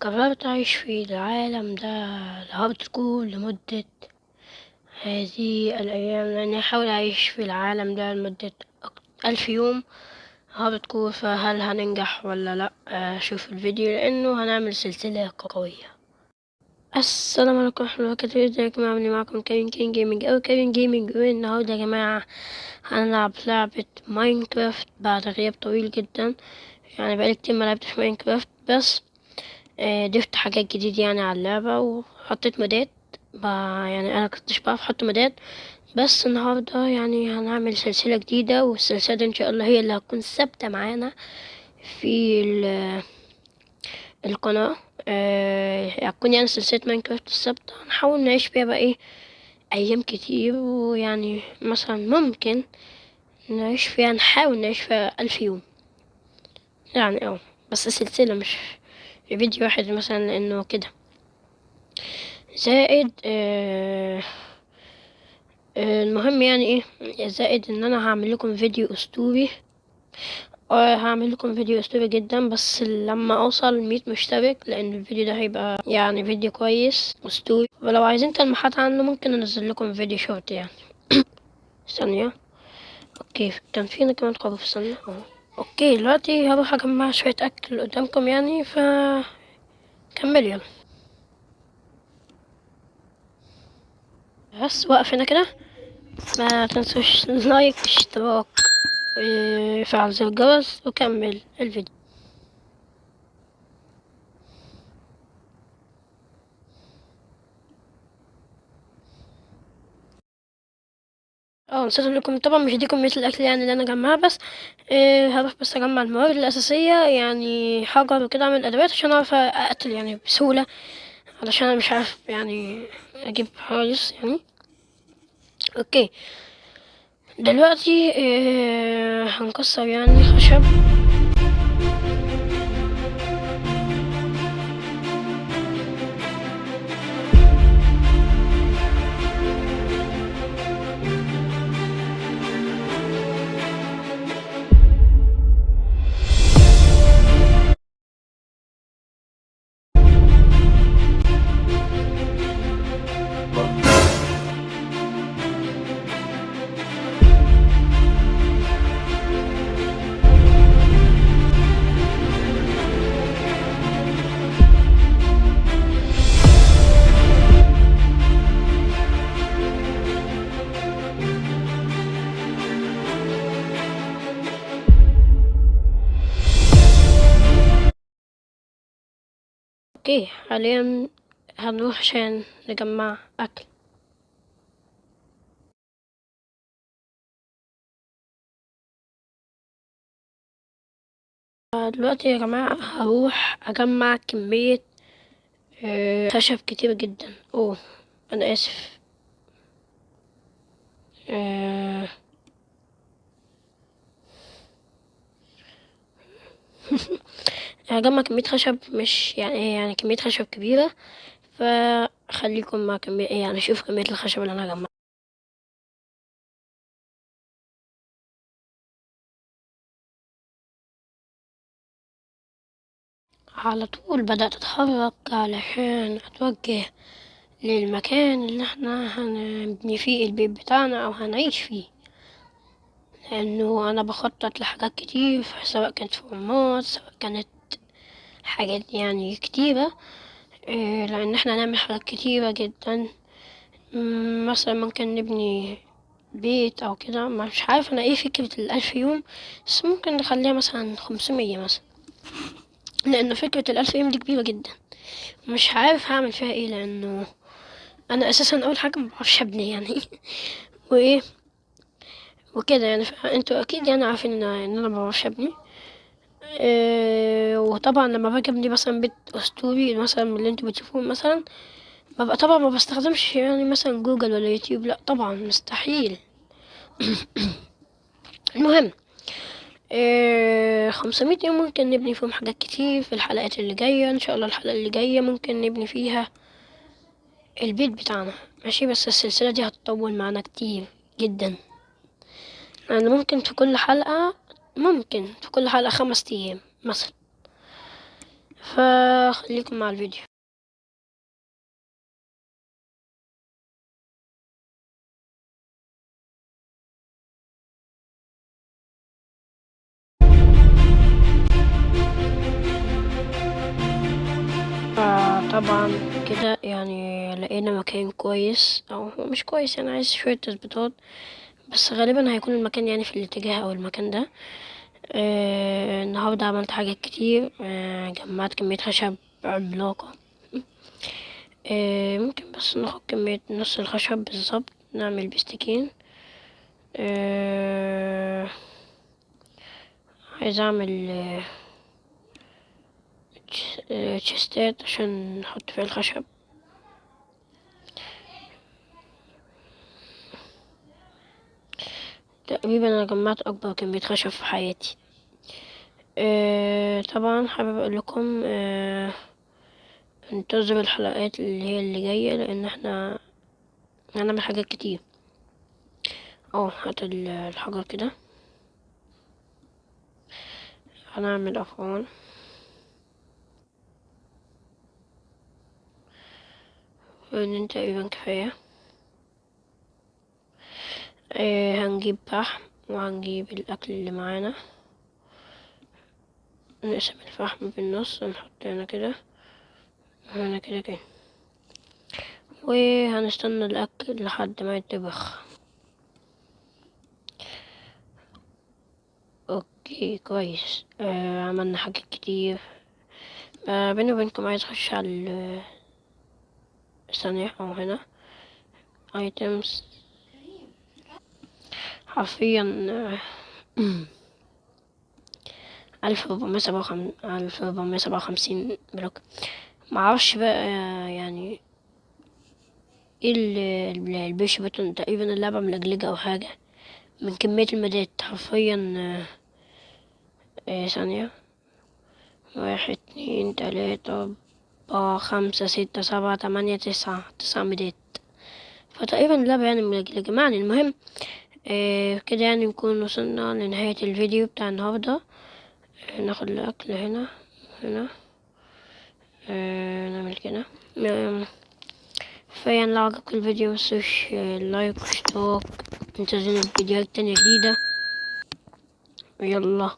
قررت أعيش في العالم ده لهارد-كور لمدة هذه الأيام، لأني أحاول أعيش في العالم ده لمدة 1000 يوم هارد-كور. فهل هننجح ولا لأ؟ شوف الفيديو لأنه هنعمل سلسلة قوية. السلام عليكم ورحمة الله وبركاته، ازيكم؟ عاملين؟ معكم كين جيمنج أو كين جيمنج. والنهاردة يا جماعة هنلعب لعبة ماينكرافت بعد غياب طويل جدا، يعني بقالي كتير ملعبتش ماينكرافت، بس ضفت حاجات جديدة يعني على اللعبة وحطيت مودات. يعني انا كنتش بعرف احط مودات، بس النهاردة يعني هنعمل سلسلة جديدة، والسلسلة دي ان شاء الله هي اللي هتكون ثابتة معانا في القناة. هتكون يعني سلسلة ماينكرافت الثابتة، هنحاول نعيش فيها بقى ايه ايام كتير، ويعني مثلا ممكن نعيش فيها، نحاول نعيش فيها 1000 يوم يعني. بس سلسلة مش فيديو واحد مثلا، لانه كده زائد المهم يعني ايه، زائد ان انا هعمل لكم فيديو اسطوري. هعمل لكم فيديو اسطوري جدا، بس لما اوصل 100 مشترك، لان الفيديو ده هيبقى يعني فيديو كويس اسطوري. ولو عايزين تلميحات عنه ممكن انزل لكم فيديو شورت يعني. ثانية، اوكي كان فينا كمان خروف، ثانية اوكي دلوقتي هروح اجمع شوية اكل قدامكم يعني، كمل يلا. بس وقف هنا كده، ما تنسوش لايك اشتراك وفعل زر الجرس وكمل الفيديو. نسيت لكم طبعا، مش دي كمية الاكل يعني اللي انا جمعها، بس هروح بس اجمع الموارد الاساسية، يعني حجر وكده، اعمل ادوات عشان اعرف اقتل يعني بسهولة، علشان انا مش عارف يعني اجيب خالص يعني. اوكي دلوقتي هنكسر يعني خشب. اوكي حاليا هنروح عشان نجمع اكل. دلوقتي يا جماعة هروح اجمع كمية خشب كتير جدا. انا اسف. آه، هجمع كمية خشب، مش يعني كمية خشب كبيرة، فخليكم مع كمية يعني شوف كمية الخشب اللي انا هجمع. على طول بدأت اتحرك علشان اتوجه للمكان اللي احنا هنبني فيه البيت بتاعنا او هنعيش فيه، لانه انا بخطط لحاجات كتير، سواء كانت فورمات، سواء كانت حاجات يعني كتيرة. لان احنا هنعمل حاجات كتيرة جدا. مثلا ممكن نبني بيت او كده، مش عارف انا ايه فكرة ال1000 يوم، بس ممكن نخليها مثلا 500 مثلا، لان فكرة ال1000 يوم دي كبيرة جدا. مش عارف هعمل فيها ايه، لانه انا اساسا اول حاجة مبعرفش ابني يعني وايه وكده يعني. انتوا اكيد يعني عارفين ان انا مبعرفش ابني. وطبعا لما باجي ابني مثلا بيت اسطوري مثلا من اللي انتوا بتشوفوه مثلا، ببقى طبعا ما بستخدمش يعني مثلا جوجل ولا يوتيوب، لا طبعا مستحيل. المهم 500 يوم ممكن نبني فيهم حاجات كتير. في الحلقات اللي جاية ان شاء الله، الحلقة اللي جاية ممكن نبني فيها البيت بتاعنا ماشي، بس السلسلة دي هتطول معانا كتير جدا، يعني ممكن في كل حلقة 5 ايام مثلا. يلا خليكم مع الفيديو. طبعا كده يعني لقينا مكان كويس، او هو مش كويس يعني، عايز شوية تظبيطات، بس غالبا هيكون المكان يعني في الاتجاه او المكان ده. النهارده عملت حاجات كتير. جمعت كمية خشب عملاقة. ممكن بس ناخد كمية نص الخشب بالظبط نعمل بستكين. عايز اعمل تشيستات عشان نحط فيها الخشب. تقريبا انا جمعت اكبر كمية خشب في حياتي. طبعا حابب اقول لكم انتظروا الحلقات اللي هي اللي جاية، لان احنا هنعمل حاجات كتير. هات الحجر كده. هنعمل افران. ان تقريبا كفاية. هنجيب فحم وهنجيب الاكل اللي معانا. نقسم الفحم بالنص، نحط هنا كده وهنا كده كده، وهنستنى الاكل لحد ما يتطبخ. اوكي كويس. عملنا حاجات كتير. بيني وبينكم عايز اخش على ثانية او هنا items. حرفيا 1457 بلوك. معرفش بقى يعني ايه البيش بutton. تقريبا اللعبة ملجلجة او حاجة من كمية المدات حرفيا. ثانية. 1 2 3 4 5 6 7 8 9 مدات. فتقريبا اللعبة يعني ملجلجة. يعني المهم كده يعني نكون وصلنا لنهاية الفيديو بتاع النهاردة. ناخد الأكل هنا هنا. نعمل كده. فيعني لو عجبكم الفيديو متنسوش لايك واشتراك. انتظروا الفيديوهات تانية جديدة. يلا.